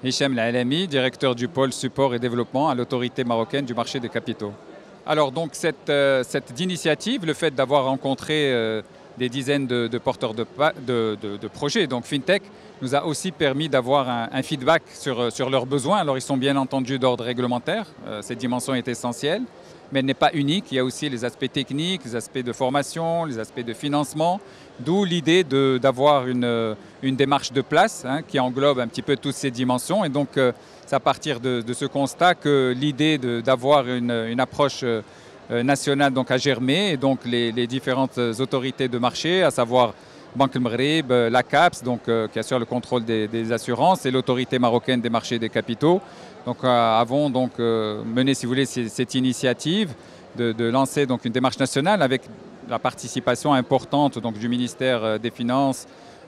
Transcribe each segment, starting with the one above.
Hicham Al-Alami, directeur du pôle support et développement à l'autorité marocaine du marché des capitaux. Alors donc cette initiative, le fait d'avoir rencontré des dizaines de porteurs de projets, donc FinTech, nous a aussi permis d'avoir un feedback sur leurs besoins. Alors ils sont bien entendu d'ordre réglementaire, cette dimension est essentielle, mais elle n'est pas unique. Il y a aussi les aspects techniques, les aspects de formation, les aspects de financement, d'où l'idée d'avoir une démarche de place qui englobe un petit peu toutes ces dimensions. Et donc c'est à partir de ce constat que l'idée d'avoir une approche nationale donc, a germé, et donc les différentes autorités de marché, à savoir Banque Maghreb, la CAPS, donc, qui assure le contrôle des assurances, et l'autorité marocaine des marchés des capitaux, donc, avons donc, mené, si vous voulez, cette initiative de lancer donc, une démarche nationale avec la participation importante donc, du ministère des Finances,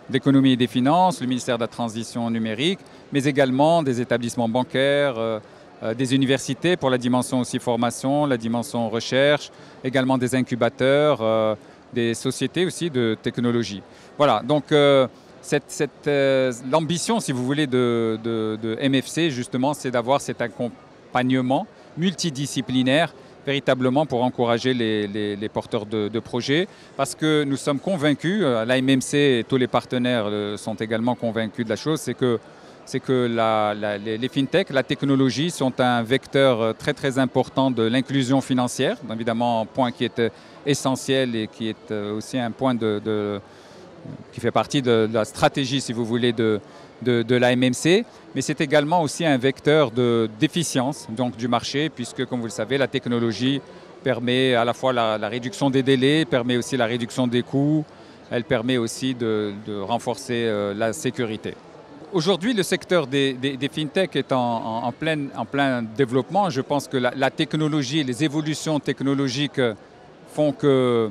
de l'Économie et des Finances, le ministère de la Transition numérique, mais également des établissements bancaires, des universités pour la dimension aussi formation, la dimension recherche, également des incubateurs, des sociétés aussi de technologie. Voilà, donc l'ambition, si vous voulez, de MFC, justement, c'est d'avoir cet accompagnement multidisciplinaire véritablement pour encourager les porteurs de projets, parce que nous sommes convaincus, l'AMMC et tous les partenaires sont également convaincus de la chose, c'est que les FinTech, la technologie sont un vecteur très très important de l'inclusion financière, évidemment un point qui est essentiel et qui est aussi un point qui fait partie de la stratégie, si vous voulez, de l'AMMC, mais c'est également aussi un vecteur d'efficience du marché, puisque, comme vous le savez, la technologie permet à la fois la réduction des délais, permet aussi la réduction des coûts, elle permet aussi de renforcer la sécurité. Aujourd'hui, le secteur des FinTech est en plein développement. Je pense que la technologie, les évolutions technologiques font que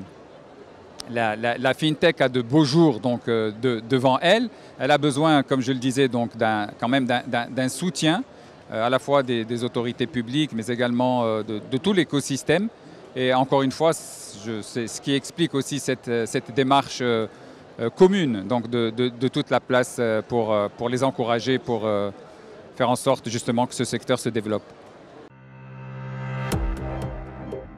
la FinTech a de beaux jours donc, devant elle. Elle a besoin, comme je le disais, donc, quand même d'un soutien à la fois des autorités publiques, mais également de tout l'écosystème. Et encore une fois, c'est ce qui explique aussi cette démarche commune donc de toute la place pour les encourager, pour faire en sorte justement que ce secteur se développe.